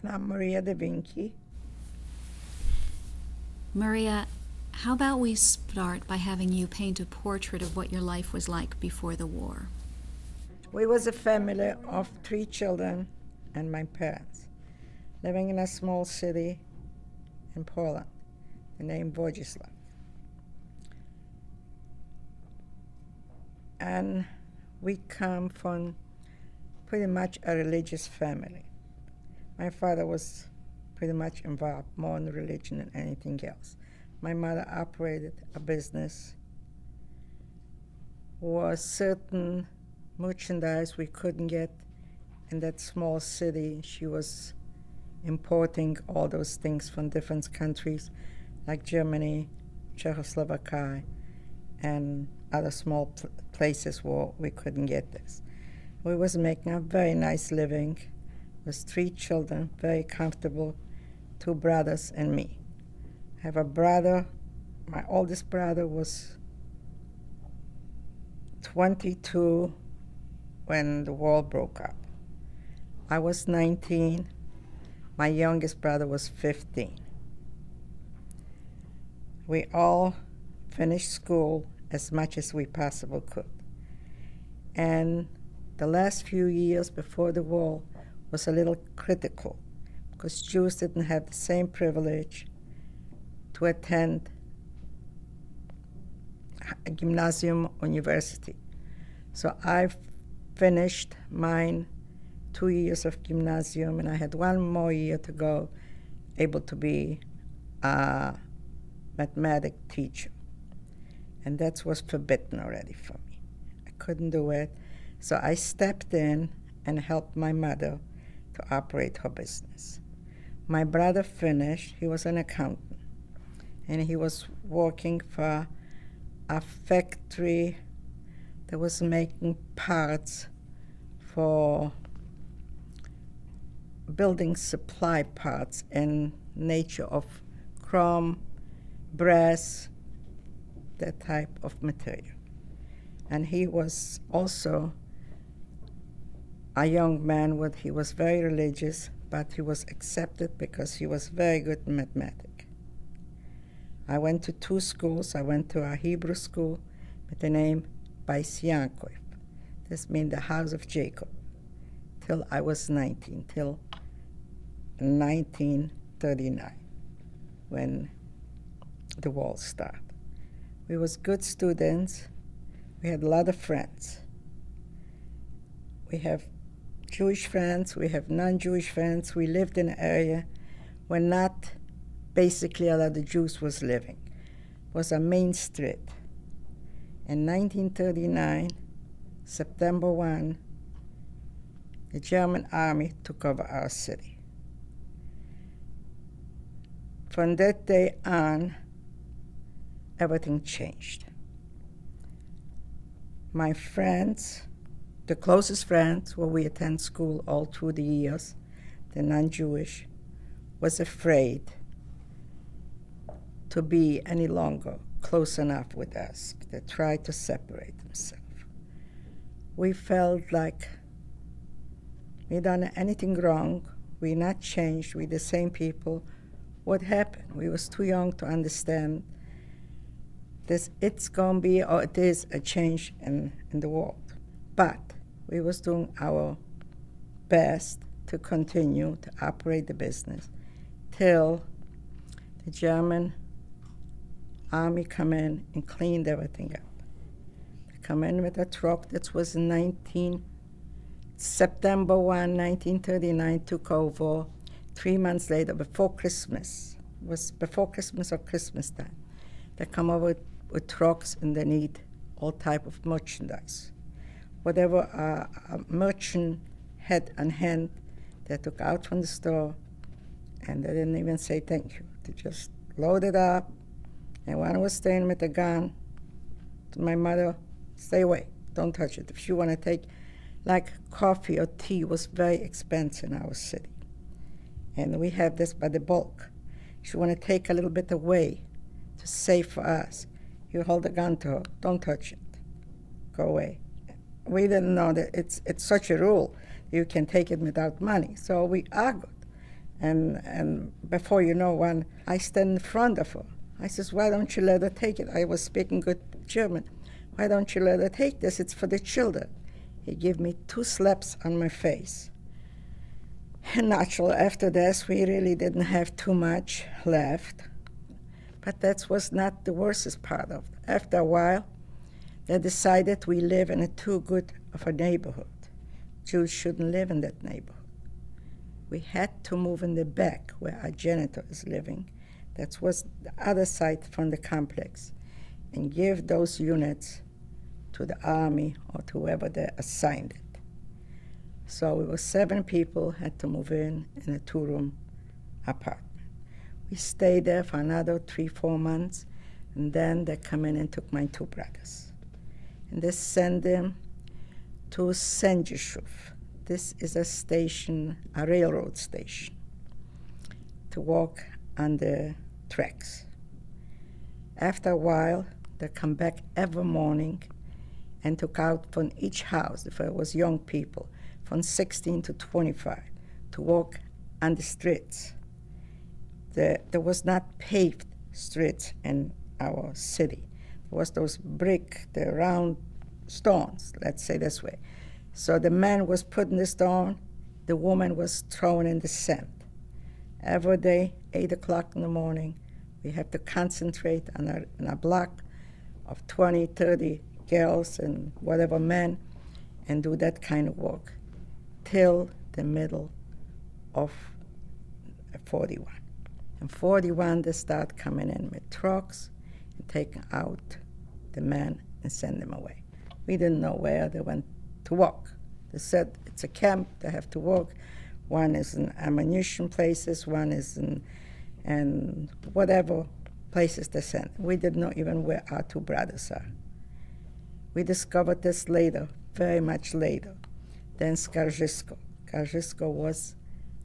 And I'm Maria Devinki. Maria, how about we start by having you paint a portrait of what your life was like before the war? We was a family of 3 children and my parents, living in a small city in Poland, named Wojcislaw. And we come from pretty much a religious family. My father was pretty much involved more in religion than anything else. My mother operated a business. Was certain merchandise we couldn't get in that small city. She was importing all those things from different countries like Germany, Czechoslovakia, and other small places where we couldn't get this. We was making a very nice living with 3 children, very comfortable, 2 brothers and me. I have a brother, my oldest brother was 22 when the war broke up. I was 19, my youngest brother was 15. We all finished school as much as we possibly could. And the last few years before the war was a little critical because Jews didn't have the same privilege to attend a gymnasium or university. So I finished mine 2 years of gymnasium, and I had 1 more year to go, able to be a mathematics teacher. And that was forbidden already for me. I couldn't do it. So I stepped in and helped my mother to operate her business. My brother finished, he was an accountant, and he was working for a factory that was making parts for building supply parts in nature of chrome, brass, that type of material. And he was also a young man he was very religious, but he was accepted because he was very good in mathematics. I went to 2 schools. I went to a Hebrew school with the name Bais Yaakov. This means the house of Jacob, till I was 19, till 1939, when the war started. We was good students. We had a lot of friends. We have Jewish friends, we have non-Jewish friends. We lived in an area where not basically a lot of Jews was living. It was a main street. In 1939, September 1, the German army took over our city. From that day on, everything changed. My friends, the closest friends where we attend school all through the years, the non-Jewish, was afraid to be any longer close enough with us. They tried to separate themselves. We felt like we done anything wrong. We not changed. We the same people. What happened? We was too young to understand this. It's gonna be, or it is, a change in the world. But we was doing our best to continue to operate the business till the German army come in and cleaned everything up. They come in with a truck that was in September 1, 1939, took over. 3 months later, before Christmas, it was before Christmas or Christmas time, they come over with trucks and they need all type of merchandise. Whatever a merchant had on hand, they took out from the store, and they didn't even say thank you. They just loaded up, and one was staying with a gun. To my mother, stay away, don't touch it. If you want to take, like coffee or tea was very expensive in our city. And we have this by the bulk. If you want to take a little bit away to save for us, you hold a gun to her, don't touch it, go away. We didn't know that it's such a rule. You can take it without money. So we argued. And before you know one, I stand in front of her. I says, why don't you let her take it? I was speaking good German. Why don't you let her take this? It's for the children. He gave me 2 slaps on my face. And naturally, after this, we really didn't have too much left. But that was not the worst part of it. After a while, they decided we live in a too good of a neighborhood. Jews shouldn't live in that neighborhood. We had to move in the back where our janitor is living. That was the other side from the complex, and give those units to the army or to whoever they assigned it. So we were 7 people, had to move in a 2-room apartment. We stayed there for another 3-4 months, and then they come in and took my 2 brothers. And they sent them to Senjeshuf. This is a station, a railroad station, to walk on the tracks. After a while, they come back every morning and took out from each house, if it was young people, from 16 to 25, to walk on the streets. There was not paved streets in our city. There was those the round stones, let's say this way. So the man was putting the stone, the woman was throwing in the sand. Every day, 8 o'clock in the morning, we have to concentrate on a block of 20, 30 girls and whatever men, and do that kind of work till the middle of 41. In 41, they start coming in with trucks and taking out the men and send them away. We didn't know where they went to work. They said it's a camp, they have to work. One is in ammunition places, one is in whatever places they sent. We didn't know even where our 2 brothers are. We discovered this later, very much later, than Skaržisko. Skaržisko was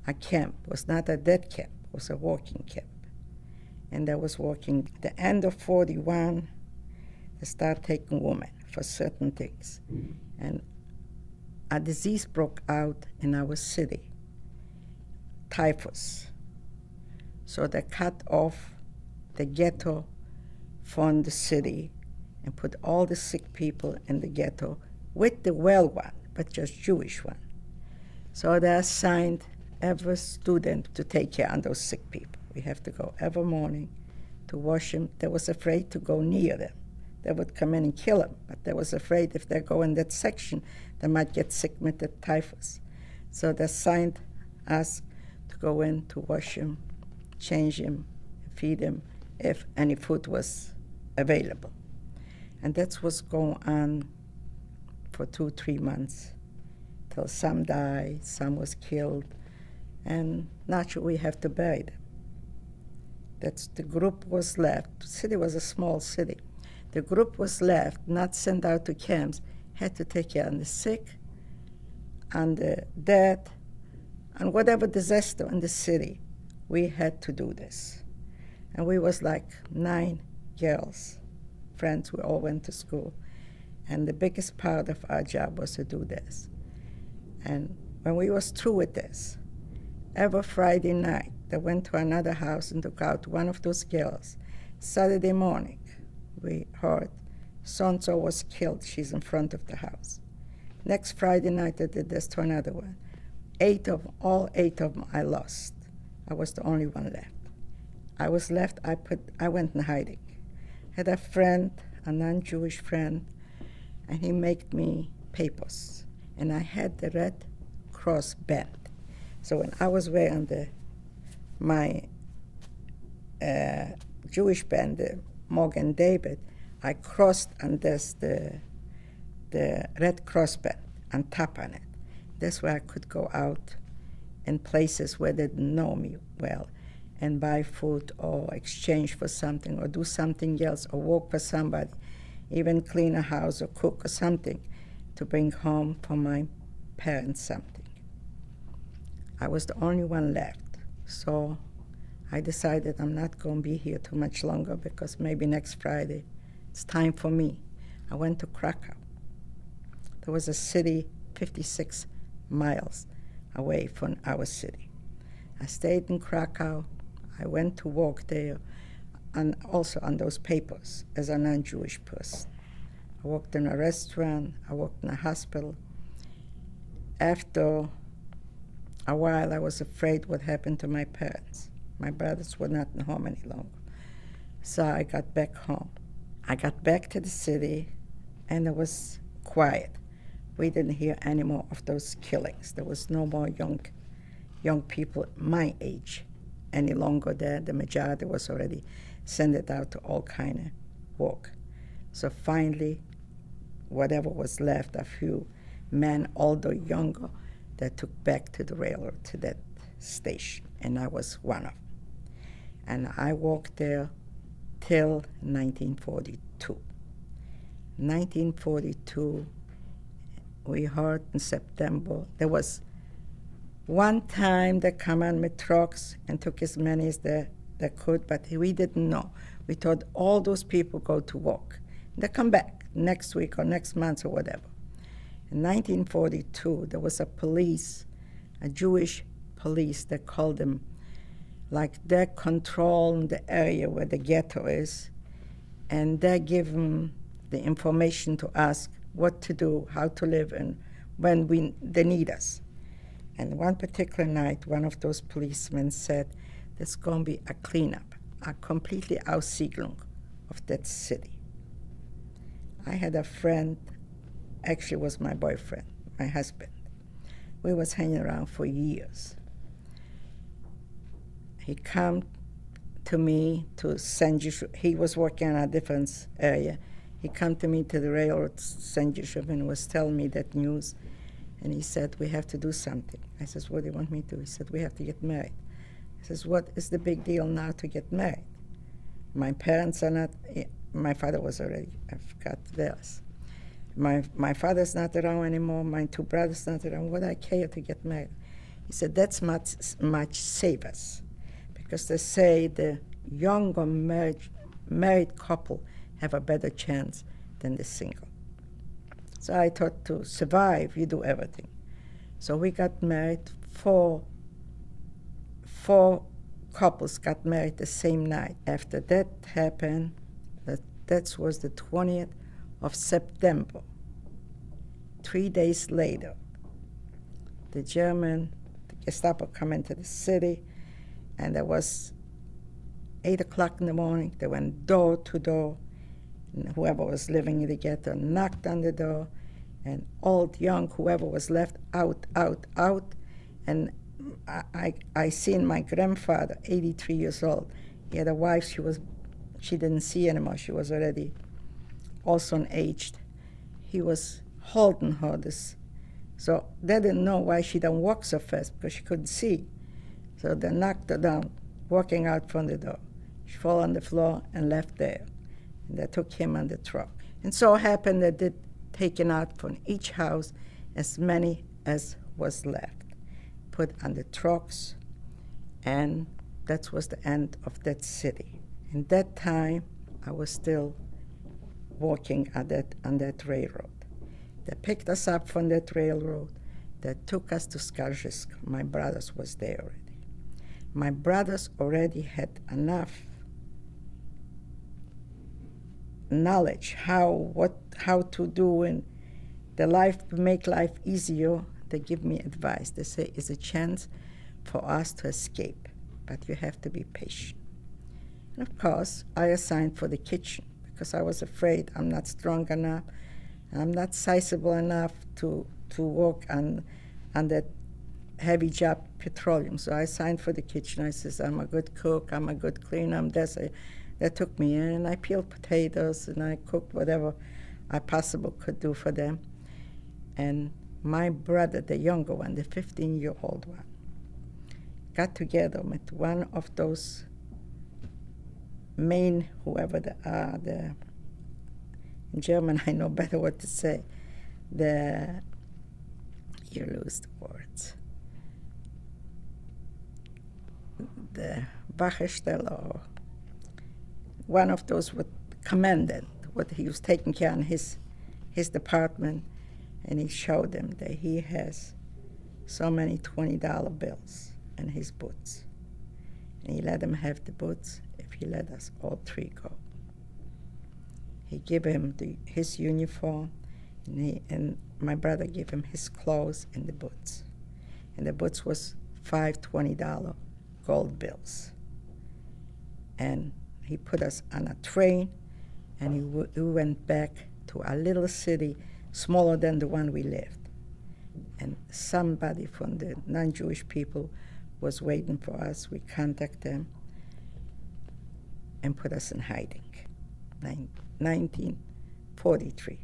a camp, was not a dead camp, was a working camp. And that was working. At the end of 41, they started taking women for certain things. And a disease broke out in our city, typhus. So they cut off the ghetto from the city and put all the sick people in the ghetto with the well one, but just Jewish one. So they assigned every student to take care of those sick people. We have to go every morning to wash them. They was afraid to go near them. They would come in and kill them, but they was afraid if they go in that section, they might get sick with the typhus. So they assigned us to go in to wash him, change him, feed him, if any food was available. And that's what's going on for 2-3 months, till some died, some was killed, and naturally we have to bury them. That's the group was left. The city was a small city. The group was left, not sent out to camps, had to take care of the sick, and the dead, and whatever disaster in the city, we had to do this. And we was like 9 girls, friends, we all went to school. And the biggest part of our job was to do this. And when we was through with this, every Friday night, they went to another house and took out one of those girls. Saturday morning, we heard so-and-so was killed, she's in front of the house. Next Friday night, they did this to another one. All eight of them I lost. I was the only one left. I was left, I went in hiding. Had a friend, a non-Jewish friend, and he made me papers. And I had the Red Cross band. So when I was wearing my Jewish band, the Morgan David, I crossed on this the Red Cross band on top on it. That's where I could go out in places where they didn't know me well and buy food or exchange for something or do something else or work for somebody, even clean a house or cook or something to bring home for my parents something. I was the only one left, so I decided I'm not going to be here too much longer because maybe next Friday it's time for me. I went to Krakow. There was a city 56 miles away from our city. I stayed in Krakow. I went to work there, and also on those papers as a non-Jewish person. I worked in a restaurant. I worked in a hospital. After a while, I was afraid what happened to my parents. My brothers were not home any longer. So I got back home. I got back to the city, and it was quiet. We didn't hear any more of those killings. There was no more young people my age any longer there. The majority was already sent out to all kind of work. So finally, whatever was left, a few men, older, younger, that took back to the railroad, to that station, and I was one of them. And I worked there till 1942. 1942, we heard in September, there was one time they come on with trucks and took as many as they could, but we didn't know. We thought all those people go to work. They come back next week or next month or whatever. In 1942, there was a police, a Jewish police, they called them, like they control the area where the ghetto is, and they give them the information to ask what to do, how to live, and when they need us. And one particular night, one of those policemen said, there's going to be a cleanup, a completely Aussiedlung of that city. I had a friend, actually was my boyfriend, my husband. We was hanging around for years. He come to me to St. Yishuv. He was working in a different area. He come to me to the railroad, St. Yishuv, and was telling me that news. And he said, we have to do something. I says, what do you want me to do? He said, we have to get married. I says, what is the big deal now to get married? My parents are not, my father was already, I forgot theirs. My father's not around anymore, my two brothers not around. What do I care to get married? He said, that's much save us. Because they say the younger married couple have a better chance than the single. So I thought to survive, you do everything. So we got married. Four couples got married the same night. After that happened, that was the 20th of September. 3 days later, the Gestapo come into the city, and there was 8 o'clock in the morning. They went door to door, and whoever was living in the ghetto knocked on the door, and old, young, whoever was left, out. And I seen my grandfather, 83 years old. He had a wife, she didn't see anymore. She was already also aged. He was holding her. So they didn't know why she didn't walk so fast, because she couldn't see. So they knocked her down, walking out from the door. She fell on the floor and left there. And they took him on the truck. And so it happened that they taken out from each house as many as was left, put on the trucks, and that was the end of that city. In that time, I was still working on that railroad. They picked us up from that railroad. They took us to Skaržisk. My brothers was there already. My brothers already had enough knowledge how to do and to make life easier. They give me advice. They say it's a chance for us to escape, but you have to be patient. And of course, I assigned for the kitchen because I was afraid I'm not strong enough, I'm not sizable enough to work on that heavy job, petroleum. So I signed for the kitchen. I says, I'm a good cook, I'm a good cleaner, I'm this. They took me in, and I peeled potatoes, and I cooked whatever I possibly could do for them. And my brother, the younger one, the 15-year-old one, got together with one of those main, whoever they are, in German I know better what to say, you lose the words. The Wachesteller, one of those with commandant, what he was taking care of his department, and he showed them that he has so many $20 bills. and his boots. And he let him have the boots if he let us all three go. He gave him his uniform, and my brother gave him his clothes and the boots. And the boots was $5 $20 gold bills. And he put us on a train, and we went back to a little city smaller than the one we lived. And somebody from the non-Jewish people was waiting for us. We contacted them and put us in hiding. 1943,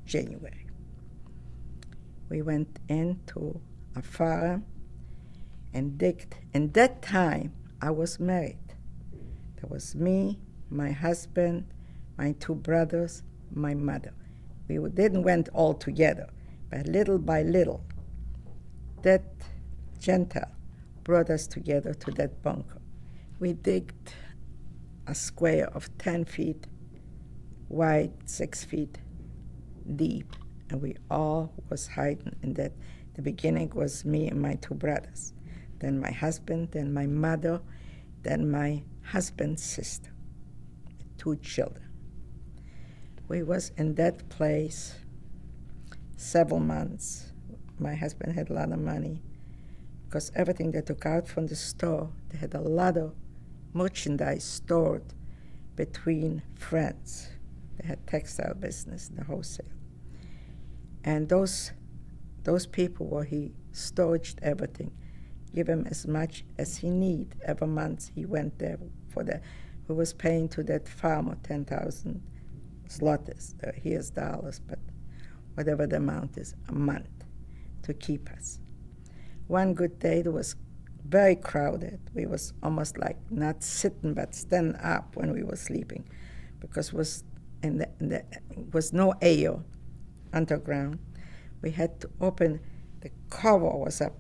January. We went into a farm and digged. In that time, I was married. There was me, my husband, my two brothers, my mother. We didn't went all together, but little by little, that Gentile brought us together to that bunker. We digged a square of 10 feet wide, 6 feet deep, and we all was hiding in that. The beginning was me and my two brothers, then my husband, then my mother, then my husband's sister, 2 children. We was in that place several months. My husband had a lot of money because everything they took out from the store, they had a lot of merchandise stored between friends. They had textile business, the wholesale. And those people where he storaged everything, give him as much as he need every month. He went there for that. He was paying to that farmer 10,000 zlotys, here's dollars, but whatever the amount is, a month to keep us. One good day, it was very crowded. We was almost like not sitting but standing up when we were sleeping, because was was no air underground. We had to open the cover. Was a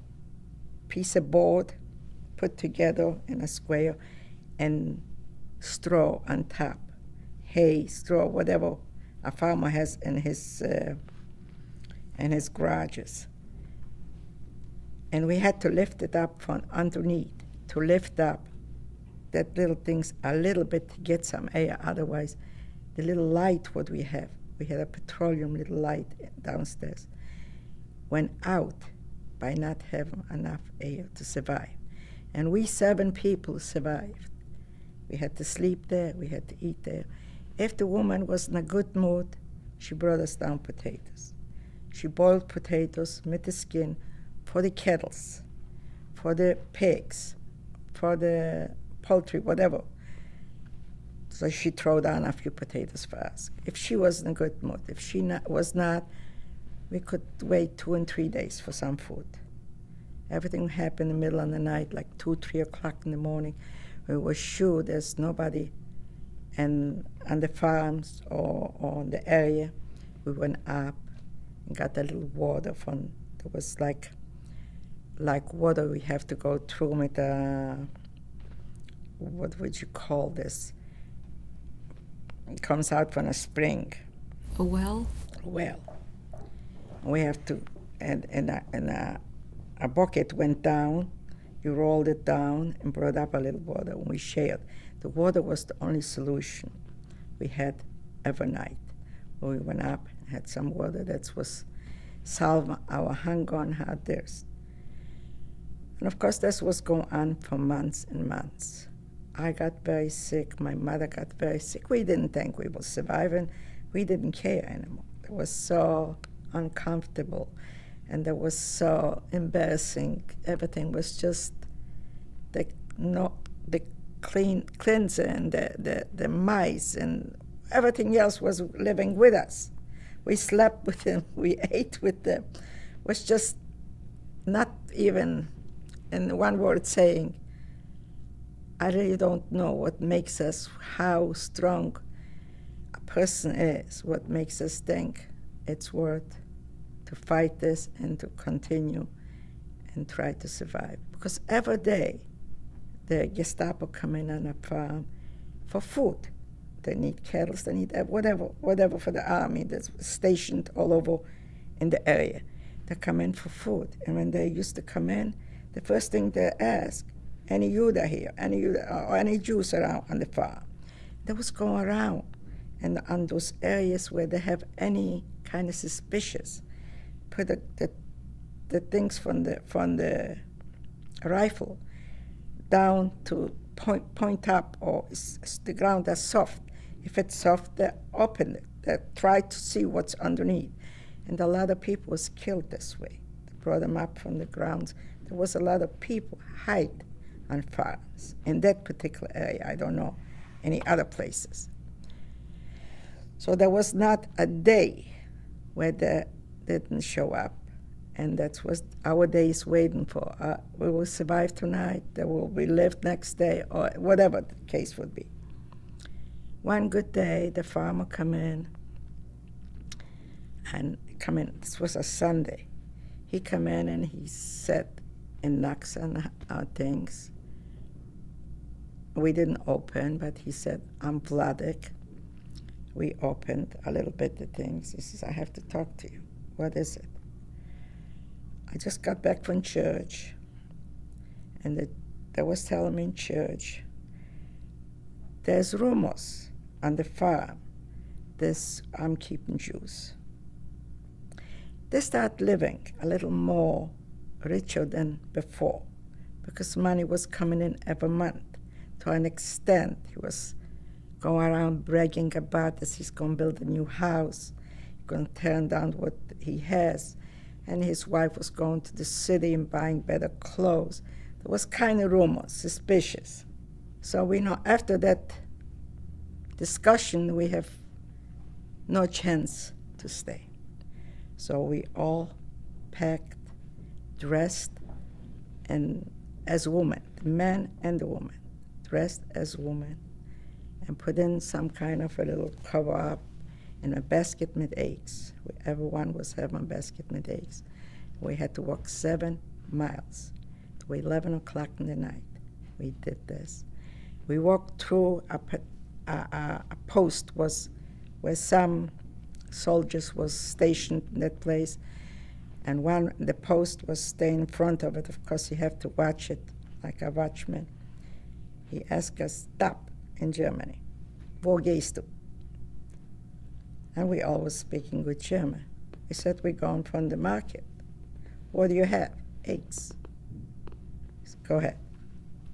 piece of board put together in a square and straw on top, hay, straw, whatever a farmer has in his garages. And we had to lift it up from underneath, to lift up that little things a little bit to get some air. Otherwise, the little light what we had a petroleum little light downstairs, went out by not having enough air to survive. And we 7 people survived. We had to sleep there, we had to eat there. If the woman was in a good mood, she brought us down potatoes. She boiled potatoes with the skin for the kettles, for the pigs, for the poultry, whatever. So she threw down a few potatoes for us. If she was in a good mood, if she was not, we could wait 2 and 3 days for some food. Everything happened in the middle of the night, like 2, 3 o'clock in the morning. We were sure there's nobody on the farms or in the area. We went up and got a little water from, there was like water we have to go through with what would you call this? It comes out from a spring. A well? A well. We have to, and a bucket went down, you rolled it down and brought up a little water, and we shared. The water was the only solution we had every night. When we went up and had some water, that was solve our hunger and our thirst. And of course, this was going on for months and months. I got very sick, my mother got very sick. We didn't think we were surviving. We didn't care anymore. It was so uncomfortable, and it was so embarrassing. Everything was just the cleanser and the mice and everything else was living with us. We slept with them, we ate with them. It was just not even, in one word saying, I really don't know what makes us, how strong a person is, what makes us think it's worth to fight this and to continue and try to survive. Because every day, the Gestapo come in on a farm for food. They need cattle, they need whatever for the army that's stationed all over in the area. They come in for food. And when they used to come in, the first thing they ask, any Judah here, or any Jews around on the farm. They was going around, and on those areas where they have any kind of suspicious, put the things from the rifle down to point up, or the ground that's soft. If it's soft, they open it. They try to see what's underneath. And a lot of people was killed this way. They brought them up from the ground. There was a lot of people hide on farms in that particular area. I don't know any other places. So there was not a day where they didn't show up. And that was our days waiting for. We will survive tonight, we live next day, or whatever the case would be. One good day, the farmer come in, this was a Sunday. He come in and he sat and knocks on our things. We didn't open, but he said, I'm Vladik. We opened a little bit the things. He says, I have to talk to you. What is it? I just got back from church, and they was telling me in church, there's rumors on the farm, I'm keeping Jews. They start living a little more richer than before, because money was coming in every month. To an extent, he was going around bragging about this. He's going to build a new house. He's going to turn down what he has. And his wife was going to the city and buying better clothes. There was kind of rumors, suspicious. So we know after that discussion, we have no chance to stay. So we all packed, dressed, and as women, the man and the woman, dressed as women, and put in some kind of a little cover-up in a basket with eggs. Everyone was having a basket with eggs. We had to walk 7 miles to 11 o'clock in the night. We did this. We walked through a post where some soldiers was stationed in that place, and the post was staying in front of it. Of course, you have to watch it like a watchman. He asked us, stop in Germany. Wo gehst du? And we always speaking good German. He said, we're going from the market. What do you have? Eggs. He said, go ahead.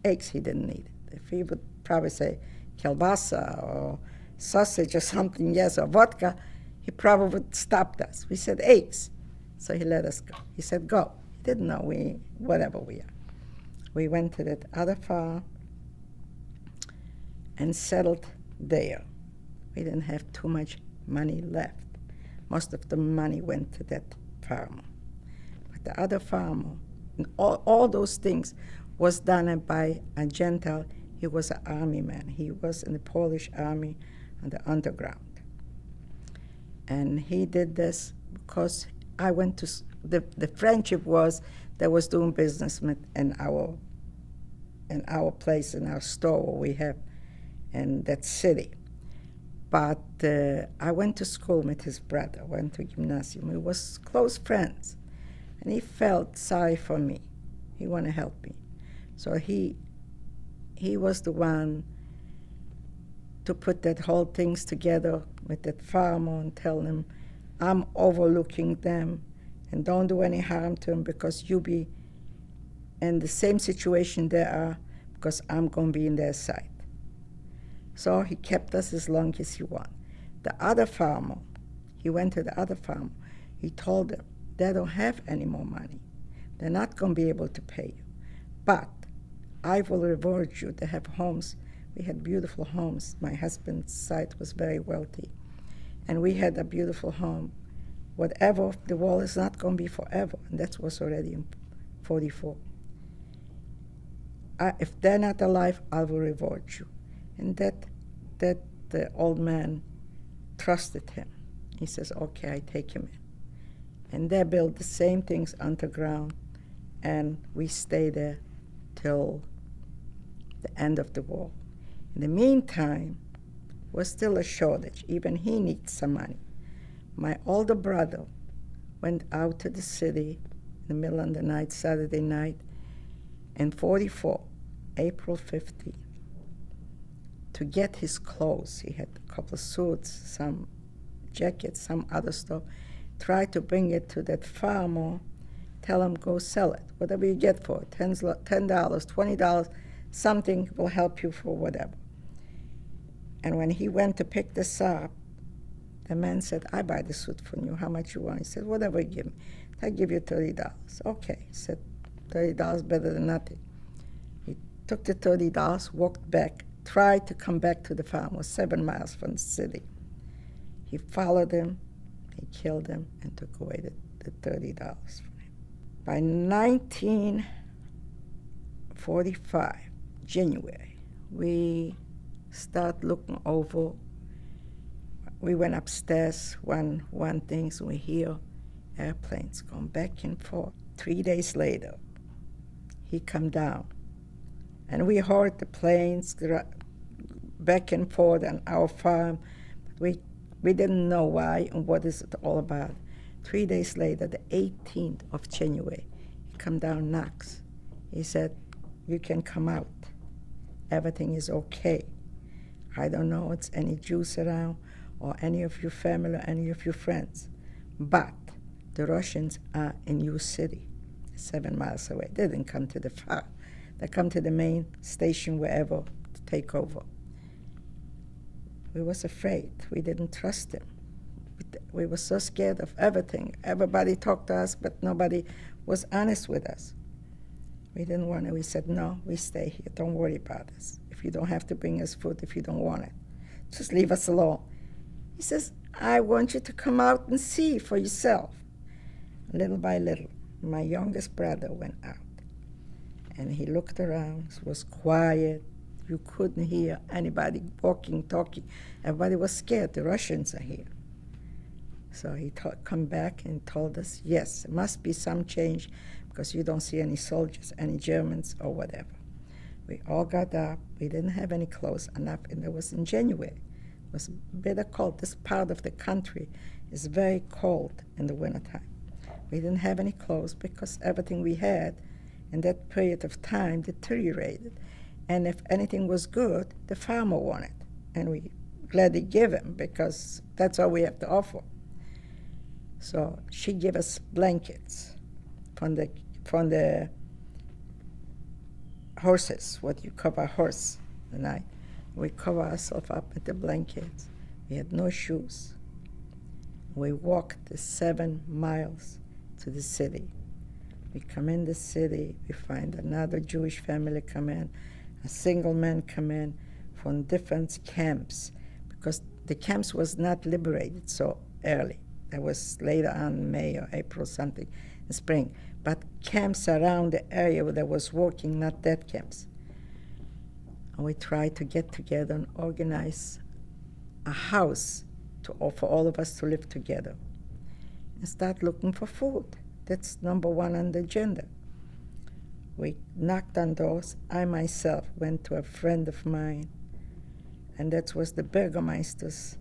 Eggs, he didn't need it. If he would probably say kielbasa or sausage or something, yes, or vodka, he probably would stop us. We said eggs. So he let us go. He said, go. He didn't know whatever we are. We went to that other farm and settled there. We didn't have too much money left. Most of the money went to that farmer. But the other farmer, and all those things was done by a Gentile. He was an army man. He was in the Polish army on the underground. And he did this because I went to, the friendship was that was doing business in our place, in our store where we have in that city. But I went to school with his brother, went to gymnasium. We was close friends. And he felt sorry for me. He wanted to help me. So he was the one to put that whole things together with that farmer and tell him, I'm overlooking them and don't do any harm to them because you be in the same situation they are because I'm going to be in their side. So he kept us as long as he wanted. The other farmer, he went to the other farmer. He told them, they don't have any more money. They're not going to be able to pay you. But I will reward you. They have homes. We had beautiful homes. My husband's side was very wealthy. And we had a beautiful home. Whatever, the wall is not going to be forever. And that was already in 44. If they're not alive, I will reward you. And that the old man trusted him. He says, okay, I take him in. And they built the same things underground, and we stayed there till the end of the war. In the meantime, was still a shortage. Even he needs some money. My older brother went out to the city in the middle of the night, Saturday night, In 44, April 15, to get his clothes, he had a couple of suits, some jackets, some other stuff, tried to bring it to that farmer, tell him go sell it, whatever you get for it, $10, $20, something will help you for whatever. And when he went to pick this up, the man said, I buy the suit from you, how much you want? He said, whatever you give me. I give you $30. Okay, he said, $30 better than nothing. He took the $30, walked back, tried to come back to the farm, was 7 miles from the city. He followed him, he killed him, and took away the $30 from him. By 1945, January, we start looking over. We went upstairs, one things, we hear airplanes going back and forth. 3 days later, he come down, and we heard the planes back and forth on our farm. We didn't know why and what is it all about. 3 days later, the 18th of January, he come down, knocks. He said, you can come out. Everything is okay. I don't know it's any Jews around or any of your family or any of your friends, but the Russians are in your city, 7 miles away. They didn't come to the farm. They come to the main station, wherever, to take over. We was afraid. We didn't trust them. We were so scared of everything. Everybody talked to us, but nobody was honest with us. We didn't want it. We said, no, we stay here. Don't worry about us. If you don't have to bring us food, if you don't want it, just leave us alone. He says, I want you to come out and see for yourself. Little by little, my youngest brother went out, and he looked around. It was quiet. You couldn't hear anybody walking, talking. Everybody was scared. The Russians are here. So he come back and told us, yes, there must be some change because you don't see any soldiers, any Germans or whatever. We all got up. We didn't have any clothes enough, and it was in January. It was bitter cold. This part of the country is very cold in the wintertime. We didn't have any clothes because everything we had in that period of time deteriorated. And if anything was good, the farmer wanted. And we gladly give him because that's all we have to offer. So she gave us blankets from the horses, what you cover a horse at night. We cover ourselves up with the blankets. We had no shoes. We walked the 7 miles to the city. We come in the city, we find another Jewish family come in, a single man come in from different camps, because the camps was not liberated so early. That was later on, May or April something, in spring. But camps around the area where there was working, not dead camps. And we tried to get together and organize a house for all of us to live together and start looking for food. That's number one on the agenda. We knocked on doors. I myself went to a friend of mine, and that was the Burgermeister's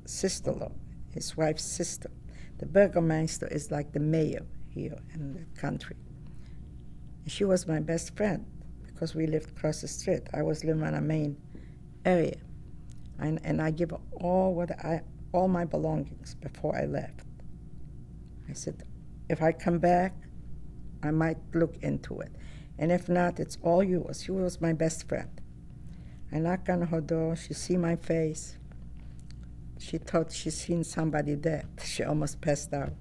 sister-in-law, his wife's sister. The Burgermeister is like the mayor here in the country. And she was my best friend because we lived across the street. I was living in a main area. And I give her all my belongings before I left. I said, if I come back, I might look into it. And if not, it's all yours. She was my best friend. I knock on her door. She see my face. She thought she seen somebody dead. She almost passed out.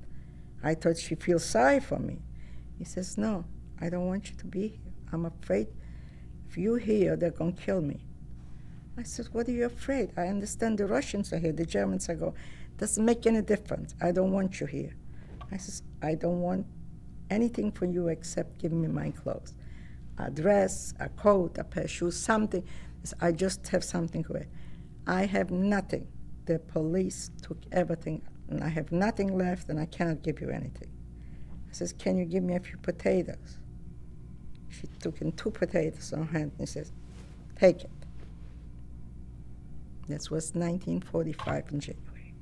I thought she feels sorry for me. He says, no, I don't want you to be here. I'm afraid if you're here, they're going to kill me. I said, what are you afraid? I understand the Russians are here, the Germans are going. Doesn't make any difference. I don't want you here. I says, I don't want anything from you except give me my clothes. A dress, a coat, a pair of shoes, something. I just have something to wear. I have nothing. The police took everything, and I have nothing left, and I cannot give you anything. I says, can you give me a few potatoes? She took in 2 potatoes on her hand, and he says, take it. That was 1945 in January.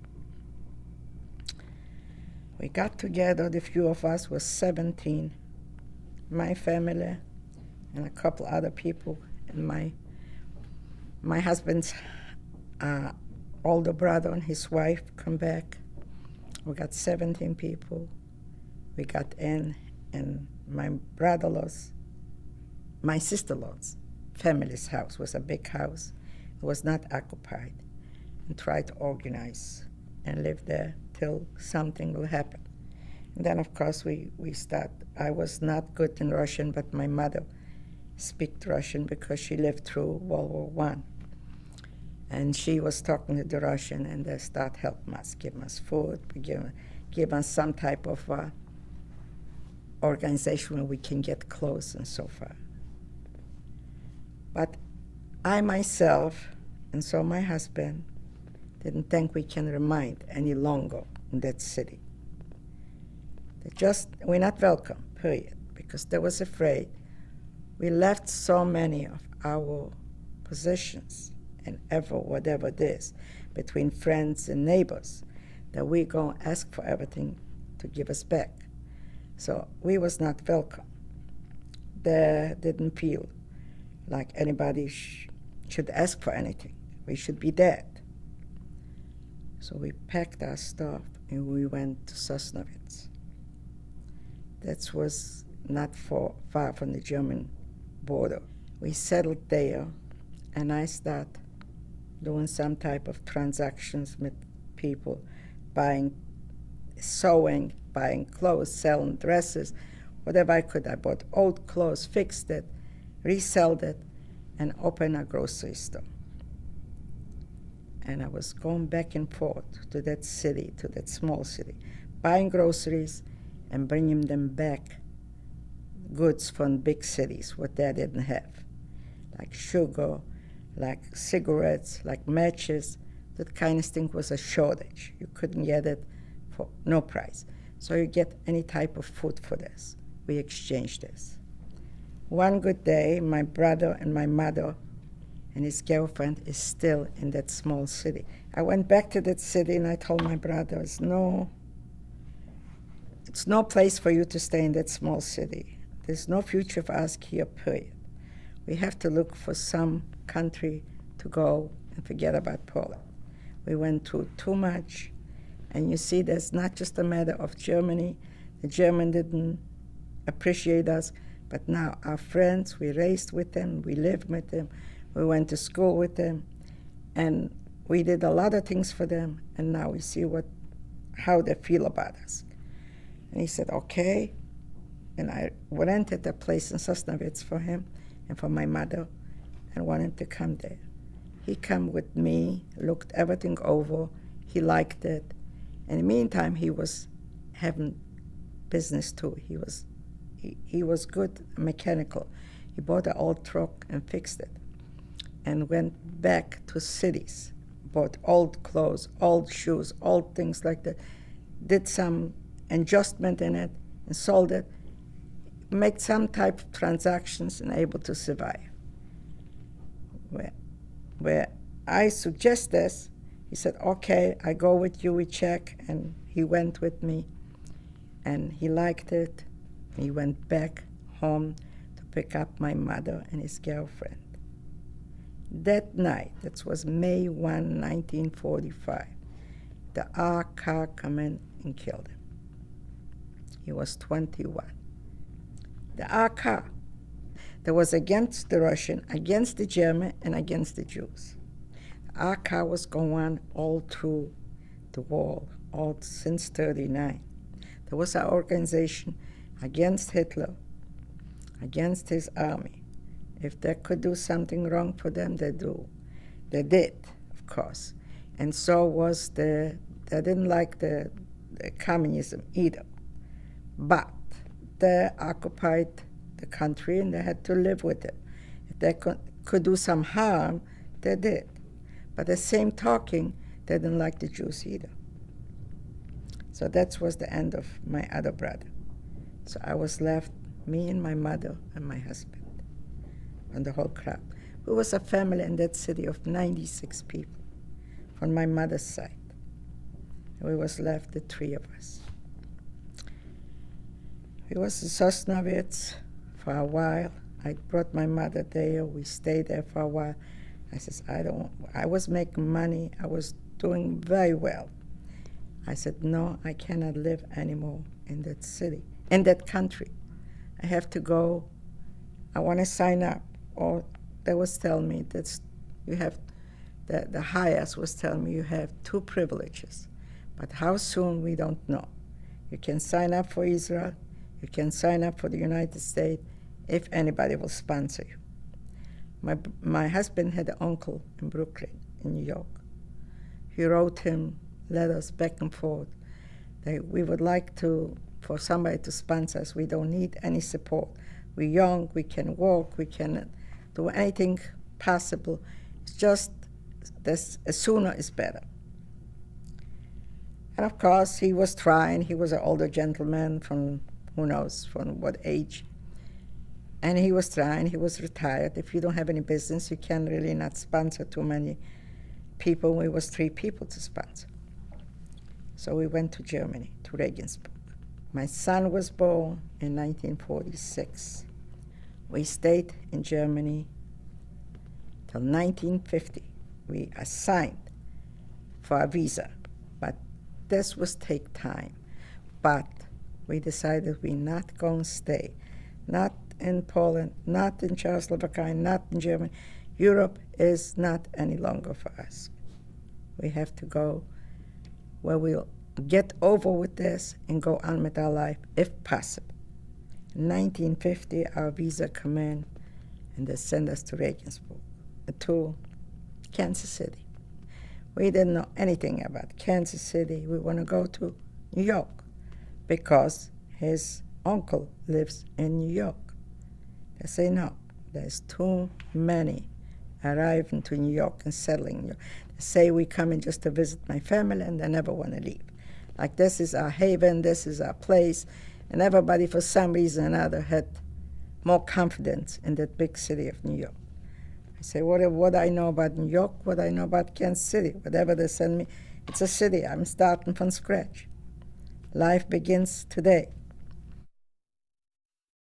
We got together, the few of us was 17, my family, and a couple other people, and my husband's older brother and his wife come back. We got 17 people. We got in, and my brother-in-law's, my sister-in-law's family's house was a big house. It was not occupied, and tried to organize and live there till something will happen. And then, of course, we start. I was not good in Russian, but my mother speaks Russian because she lived through World War I. And she was talking to the Russian, and they start helping us, giving us food, give us some type of organization where we can get close and so forth. But I myself, and so my husband, didn't think we can remain any longer in that city. We're not welcome, period, because they was afraid. We left so many of our positions and whatever it is, between friends and neighbors, that we go ask for everything to give us back. So we was not welcome. They didn't feel like anybody should ask for anything. We should be dead. So we packed our stuff and we went to Sosnovitz. That was not far from the German border. We settled there, and I started doing some type of transactions with people, sewing, buying clothes, selling dresses, whatever I could. I bought old clothes, fixed it, resold it, and opened a grocery store. And I was going back and forth to that city, to that small city, buying groceries and bringing them back goods from big cities, what they didn't have, like sugar, like cigarettes, like matches. That kind of thing was a shortage. You couldn't get it for no price. So you get any type of food for this. We exchanged this. One good day, my brother and my mother and his girlfriend is still in that small city. I went back to that city and I told my brother, it's no place for you to stay in that small city. There's no future for us here, period. We have to look for some country to go and forget about Poland. We went through too much, and you see there's not just a matter of Germany. The German didn't appreciate us, but now our friends, we raised with them, we lived with them, we went to school with them, and we did a lot of things for them, and now we see how they feel about us. And he said, okay. And I rented a place in Sosnovitz for him and for my mother and wanted to come there. He came with me, looked everything over. He liked it. In the meantime, he was having business too. He was good mechanical. He bought an old truck and fixed it and went back to cities, bought old clothes, old shoes, old things like that, did some adjustment in it and sold it, make some type of transactions and able to survive. Where I suggest this, he said, okay, I go with you, we check, and he went with me, and he liked it. He went back home to pick up my mother and his girlfriend. That night, that was May 1, 1945, the R car come in and killed him. He was 21. The R car that was against the Russian, against the German, and against the Jews. The R car was going on all through the war, all since 1939. There was an organization against Hitler, against his army. If they could do something wrong for them, they do. They did, of course. And so was they didn't like the communism either. But they occupied the country and they had to live with it. If they could do some harm, they did. But the same talking, they didn't like the Jews either. So that was the end of my other brother. So I was left, me and my mother and my husband, and the whole crowd. We was a family in that city of 96 people from my mother's side. We was left, the three of us. We was in Sosnovitz, for a while. I brought my mother there. We stayed there for a while. I says, I was making money. I was doing very well. I said, no, I cannot live anymore in that city, in that country. I have to go. I want to sign up. Or they was telling me that you have, the highest was telling me you have 2 privileges. But how soon, we don't know. You can sign up for Israel. You can sign up for the United States if anybody will sponsor you. My husband had an uncle in Brooklyn, in New York. He wrote him letters back and forth that we would like for somebody to sponsor us. We don't need any support. We're young, we can walk, we can do anything possible. It's just this, sooner is better. And of course, he was trying. He was an older gentleman from, who knows, from what age. And he was trying. He was retired. If you don't have any business, you can really not sponsor too many people. We was 3 people to sponsor. So we went to Germany, to Regensburg. My son was born in 1946. We stayed in Germany till 1950. We assigned for a visa, but this was take time. But we decided we're not going to stay, not in Poland, not in Czechoslovakia, not in Germany. Europe is not any longer for us. We have to go where we'll get over with this and go on with our life, if possible. In 1950, our visa come in, and they send us to Regensburg, to Kansas City. We didn't know anything about Kansas City. We want to go to New York because his uncle lives in New York. They say, no, there's too many arriving to New York and settling in New York. They say we come in just to visit my family, and they never want to leave. Like, this is our haven, this is our place, and everybody, for some reason or another, had more confidence in that big city of New York. I say, what I know about New York, what I know about Kansas City, whatever they send me, it's a city. I'm starting from scratch. Life begins today.